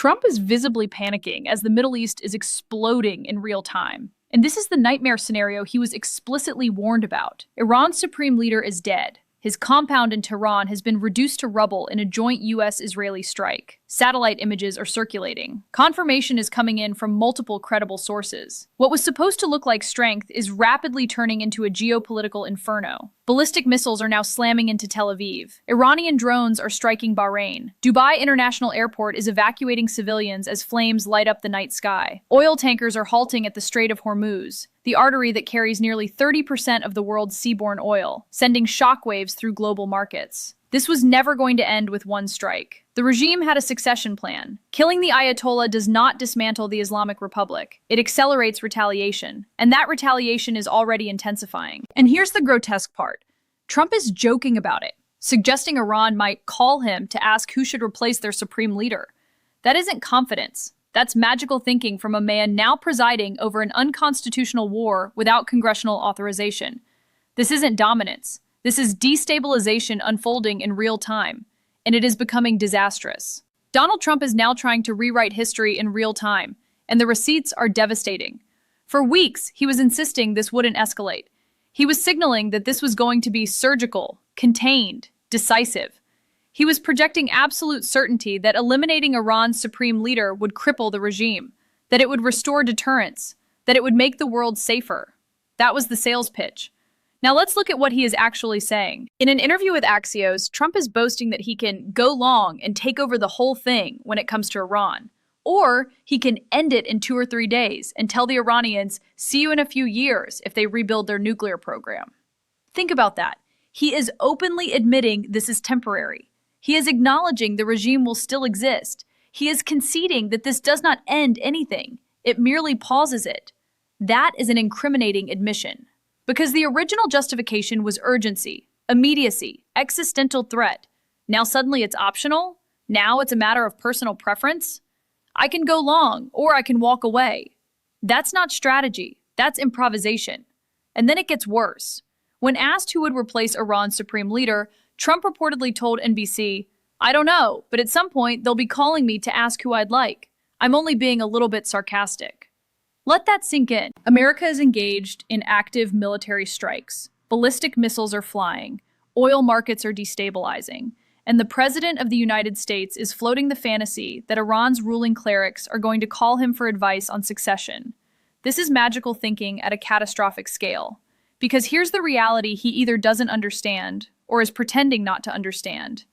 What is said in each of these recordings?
Trump is visibly panicking as the Middle East is exploding in real time. And this is the nightmare scenario he was explicitly warned about. Iran's supreme leader is dead. His compound in Tehran has been reduced to rubble in a joint US-Israeli strike. Satellite images are circulating. Confirmation is coming in from multiple credible sources. What was supposed to look like strength is rapidly turning into a geopolitical inferno. Ballistic missiles are now slamming into Tel Aviv. Iranian drones are striking Bahrain. Dubai International Airport is evacuating civilians as flames light up the night sky. Oil tankers are halting at the Strait of Hormuz, the artery that carries nearly 30% of the world's seaborne oil, sending shockwaves through global markets. This was never going to end with one strike. The regime had a succession plan. Killing the Ayatollah does not dismantle the Islamic Republic. It accelerates retaliation. And that retaliation is already intensifying. And here's the grotesque part. Trump is joking about it, suggesting Iran might call him to ask who should replace their supreme leader. That isn't confidence. That's magical thinking from a man now presiding over an unconstitutional war without congressional authorization. This isn't dominance. This is destabilization unfolding in real time, and it is becoming disastrous. Donald Trump is now trying to rewrite history in real time, and the receipts are devastating. For weeks, he was insisting this wouldn't escalate. He was signaling that this was going to be surgical, contained, decisive. He was projecting absolute certainty that eliminating Iran's supreme leader would cripple the regime, that it would restore deterrence, that it would make the world safer. That was the sales pitch. Now let's look at what he is actually saying. In an interview with Axios, Trump is boasting that he can go long and take over the whole thing when it comes to Iran. Or he can end it in 2 or 3 days and tell the Iranians, see you in a few years if they rebuild their nuclear program. Think about that. He is openly admitting this is temporary. He is acknowledging the regime will still exist. He is conceding that this does not end anything. It merely pauses it. That is an incriminating admission. Because the original justification was urgency, immediacy, existential threat. Now suddenly it's optional? Now it's a matter of personal preference? I can go long, or I can walk away. That's not strategy. That's improvisation. And then it gets worse. When asked who would replace Iran's supreme leader, Trump reportedly told NBC, I don't know, but at some point they'll be calling me to ask who I'd like. I'm only being a little bit sarcastic. Let that sink in. America is engaged in active military strikes. Ballistic missiles are flying. Oil markets are destabilizing. And the President of the United States is floating the fantasy that Iran's ruling clerics are going to call him for advice on succession. This is magical thinking at a catastrophic scale. Because here's the reality he either doesn't understand or is pretending not to understand.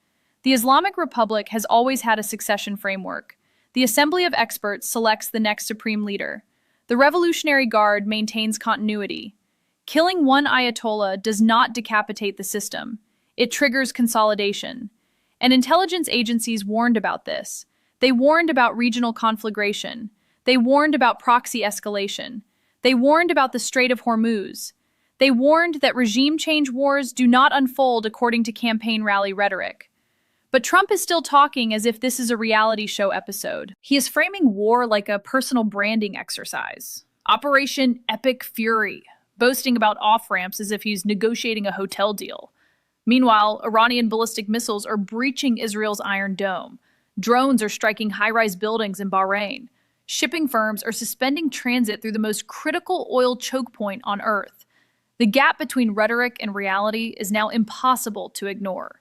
The Islamic Republic has always had a succession framework. The Assembly of Experts selects the next supreme leader. The Revolutionary Guard maintains continuity. Killing one Ayatollah does not decapitate the system. It triggers consolidation. And intelligence agencies warned about this. They warned about regional conflagration. They warned about proxy escalation. They warned about the Strait of Hormuz. They warned that regime change wars do not unfold according to campaign rally rhetoric. But Trump is still talking as if this is a reality show episode. He is framing war like a personal branding exercise. Operation Epic Fury, boasting about off-ramps as if he's negotiating a hotel deal. Meanwhile, Iranian ballistic missiles are breaching Israel's Iron Dome. Drones are striking high-rise buildings in Bahrain. Shipping firms are suspending transit through the most critical oil choke point on Earth. The gap between rhetoric and reality is now impossible to ignore.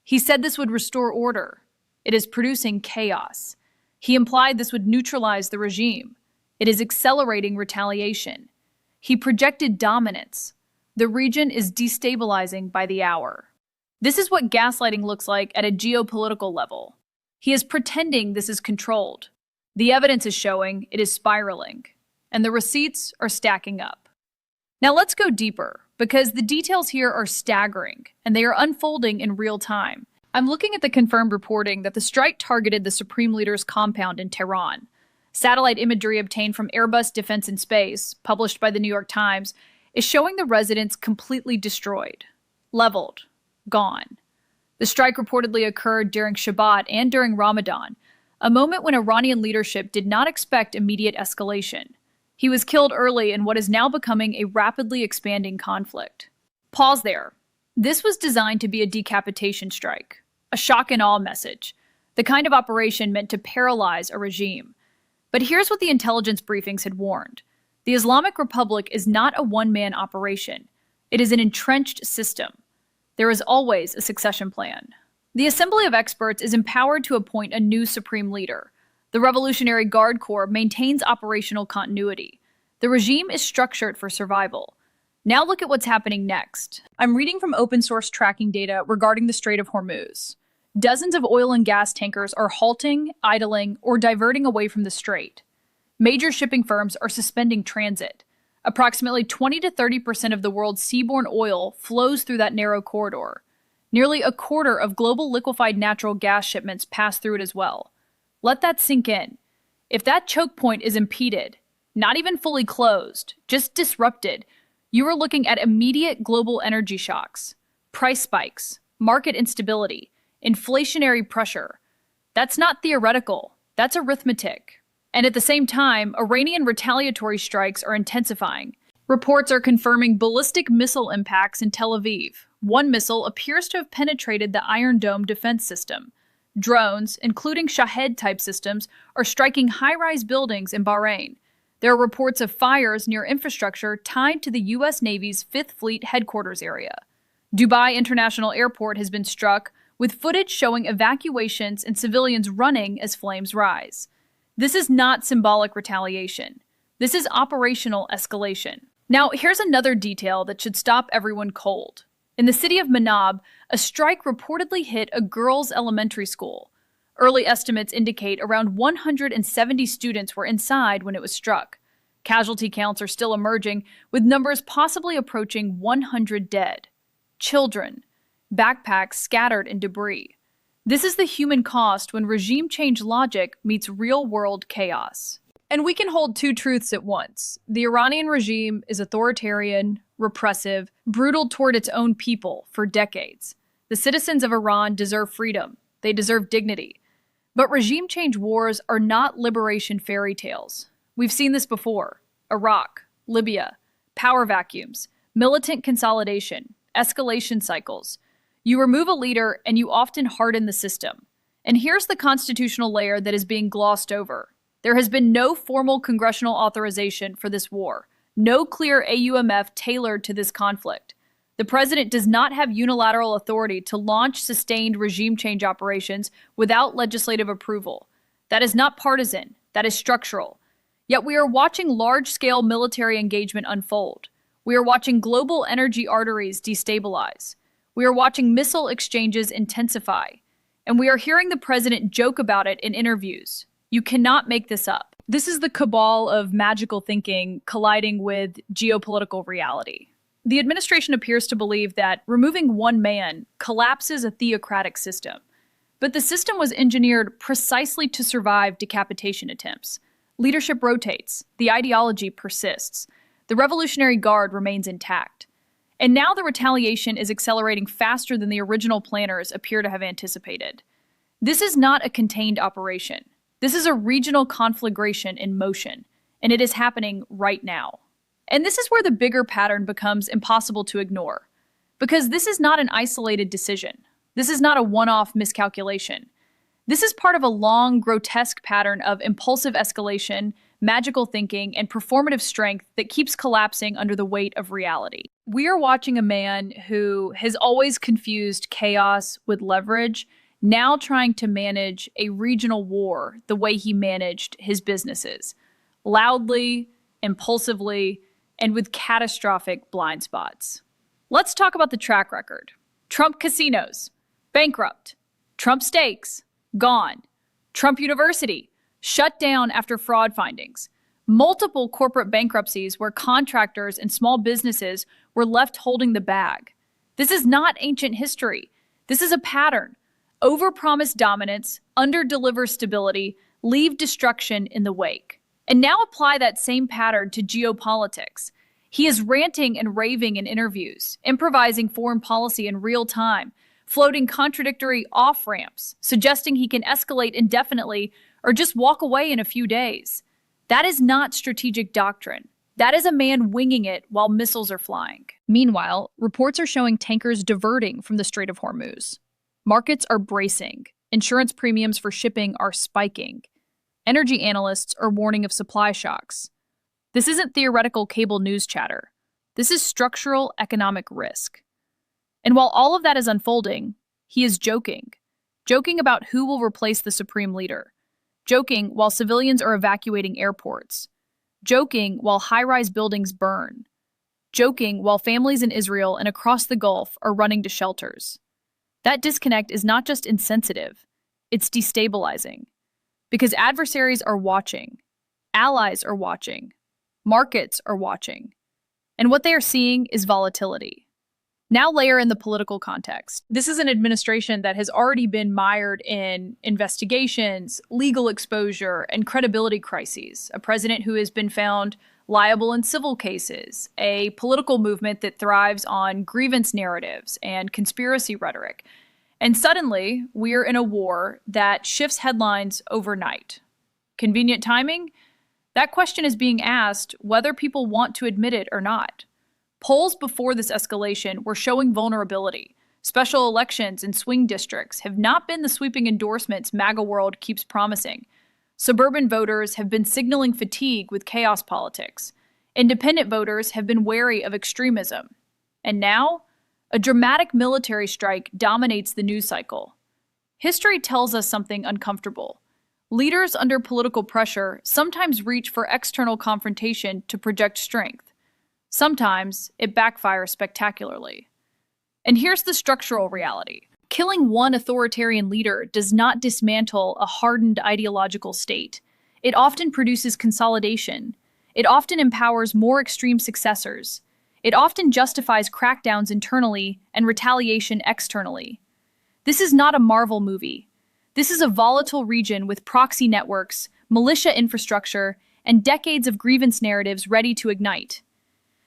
He said this would restore order. It is producing chaos. He implied this would neutralize the regime. It is accelerating retaliation. He projected dominance. The region is destabilizing by the hour. This is what gaslighting looks like at a geopolitical level. He is pretending this is controlled. The evidence is showing it is spiraling, and the receipts are stacking up. Now let's go deeper, because the details here are staggering, and they are unfolding in real time. I'm looking at the confirmed reporting that the strike targeted the Supreme Leader's compound in Tehran. Satellite imagery obtained from Airbus Defense and Space, published by the New York Times, is showing the residence completely destroyed, leveled, gone. The strike reportedly occurred during Shabbat and during Ramadan, a moment when Iranian leadership did not expect immediate escalation. He was killed early in what is now becoming a rapidly expanding conflict. Pause there. This was designed to be a decapitation strike, a shock and awe message. the kind of operation meant to paralyze a regime. But here's what the intelligence briefings had warned. The Islamic Republic is not a one-man operation. It is an entrenched system. There is always a succession plan. The Assembly of Experts is empowered to appoint a new supreme leader. The Revolutionary Guard Corps maintains operational continuity. The regime is structured for survival. Now look at what's happening next. I'm reading from open source tracking data regarding the Strait of Hormuz. Dozens of oil and gas tankers are halting, idling, or diverting away from the strait. Major shipping firms are suspending transit. Approximately 20 to 30% of the world's seaborne oil flows through that narrow corridor. Nearly a quarter of global liquefied natural gas shipments pass through it as well. Let that sink in. If that choke point is impeded, not even fully closed, just disrupted, you are looking at immediate global energy shocks, price spikes, market instability, inflationary pressure. That's not theoretical, that's arithmetic. And at the same time, Iranian retaliatory strikes are intensifying. Reports are confirming ballistic missile impacts in Tel Aviv. One missile appears to have penetrated the Iron Dome defense system. Drones, including Shahed-type systems, are striking high-rise buildings in Bahrain. There are reports of fires near infrastructure tied to the U.S. Navy's 5th Fleet headquarters area. Dubai International Airport has been struck, with footage showing evacuations and civilians running as flames rise. This is not symbolic retaliation. This is operational escalation. Now, here's another detail that should stop everyone cold. In the city of Manab, a strike reportedly hit a girls' elementary school. Early estimates indicate around 170 students were inside when it was struck. Casualty counts are still emerging, with numbers possibly approaching 100 dead. Children, backpacks scattered in debris. This is the human cost when regime change logic meets real-world chaos. And we can hold two truths at once. The Iranian regime is authoritarian, repressive, brutal toward its own people for decades. The citizens of Iran deserve freedom. They deserve dignity. But regime change wars are not liberation fairy tales. We've seen this before. Iraq, Libya, power vacuums, militant consolidation, escalation cycles. You remove a leader and you often harden the system. And here's the constitutional layer that is being glossed over. There has been no formal congressional authorization for this war, no clear AUMF tailored to this conflict. The president does not have unilateral authority to launch sustained regime change operations without legislative approval. That is not partisan, that is structural. Yet we are watching large-scale military engagement unfold. We are watching global energy arteries destabilize. We are watching missile exchanges intensify. And we are hearing the president joke about it in interviews. You cannot make this up. This is the cabal of magical thinking colliding with geopolitical reality. The administration appears to believe that removing one man collapses a theocratic system. But the system was engineered precisely to survive decapitation attempts. Leadership rotates. The ideology persists. The Revolutionary Guard remains intact. And now the retaliation is accelerating faster than the original planners appear to have anticipated. This is not a contained operation. This is a regional conflagration in motion, and it is happening right now. And this is where the bigger pattern becomes impossible to ignore. Because this is not an isolated decision. This is not a one-off miscalculation. This is part of a long, grotesque pattern of impulsive escalation, magical thinking, and performative strength that keeps collapsing under the weight of reality. We are watching a man who has always confused chaos with leverage, now trying to manage a regional war the way he managed his businesses. Loudly, impulsively, and with catastrophic blind spots. Let's talk about the track record. Trump casinos, bankrupt. Trump stakes, gone. Trump University, shut down after fraud findings. Multiple corporate bankruptcies where contractors and small businesses were left holding the bag. This is not ancient history. This is a pattern. Overpromise dominance, underdeliver stability, leave destruction in the wake. And now apply that same pattern to geopolitics. He is ranting and raving in interviews, improvising foreign policy in real time, floating contradictory off-ramps, suggesting he can escalate indefinitely or just walk away in a few days. That is not strategic doctrine. That is a man winging it while missiles are flying. Meanwhile, reports are showing tankers diverting from the Strait of Hormuz. Markets are bracing. Insurance premiums for shipping are spiking. Energy analysts are warning of supply shocks. This isn't theoretical cable news chatter. This is structural economic risk. And while all of that is unfolding, he is joking. Joking about who will replace the supreme leader. Joking while civilians are evacuating airports. Joking while high-rise buildings burn. Joking while families in Israel and across the Gulf are running to shelters. That disconnect is not just insensitive, it's destabilizing. Because adversaries are watching, allies are watching, markets are watching, and what they are seeing is volatility. Now layer in the political context. This is an administration that has already been mired in investigations, legal exposure, and credibility crises. A president who has been found liable in civil cases, a political movement that thrives on grievance narratives and conspiracy rhetoric. And suddenly, we're in a war that shifts headlines overnight. Convenient timing? That question is being asked whether people want to admit it or not. Polls before this escalation were showing vulnerability. Special elections in swing districts have not been the sweeping endorsements MAGA world keeps promising. Suburban voters have been signaling fatigue with chaos politics. Independent voters have been wary of extremism. And now, a dramatic military strike dominates the news cycle. History tells us something uncomfortable. Leaders under political pressure sometimes reach for external confrontation to project strength. Sometimes it backfires spectacularly. And here's the structural reality. Killing one authoritarian leader does not dismantle a hardened ideological state. It often produces consolidation. It often empowers more extreme successors. It often justifies crackdowns internally and retaliation externally. This is not a Marvel movie. This is a volatile region with proxy networks, militia infrastructure, and decades of grievance narratives ready to ignite.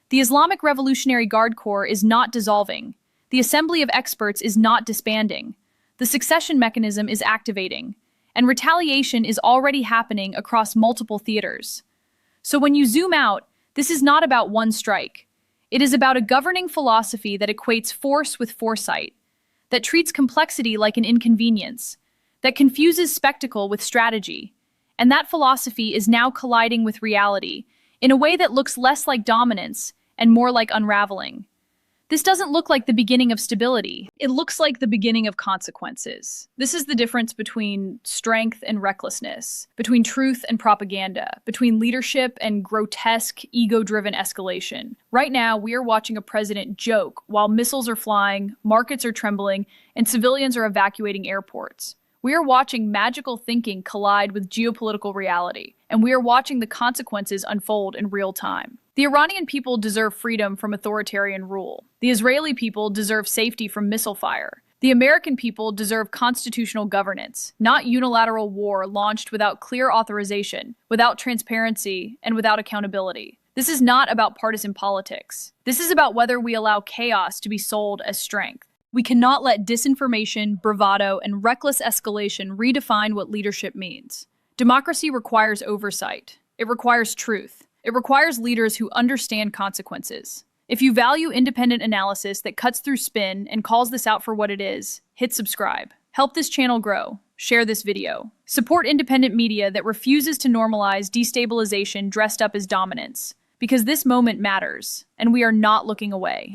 The Islamic Revolutionary Guard Corps is not dissolving. The Assembly of Experts is not disbanding. The succession mechanism is activating. And retaliation is already happening across multiple theaters. So when you zoom out, this is not about one strike. It is about a governing philosophy that equates force with foresight, that treats complexity like an inconvenience, that confuses spectacle with strategy. And that philosophy is now colliding with reality in a way that looks less like dominance and more like unraveling. This doesn't look like the beginning of stability. It looks like the beginning of consequences. This is the difference between strength and recklessness, between truth and propaganda, between leadership and grotesque, ego-driven escalation. Right now, we are watching a president joke while missiles are flying, markets are trembling, and civilians are evacuating airports. We are watching magical thinking collide with geopolitical reality, and we are watching the consequences unfold in real time. The Iranian people deserve freedom from authoritarian rule. The Israeli people deserve safety from missile fire. The American people deserve constitutional governance, not unilateral war launched without clear authorization, without transparency, and without accountability. This is not about partisan politics. This is about whether we allow chaos to be sold as strength. We cannot let disinformation, bravado, and reckless escalation redefine what leadership means. Democracy requires oversight. It requires truth. It requires leaders who understand consequences. If you value independent analysis that cuts through spin and calls this out for what it is, hit subscribe. Help this channel grow. Share this video. Support independent media that refuses to normalize destabilization dressed up as dominance. Because this moment matters, and we are not looking away.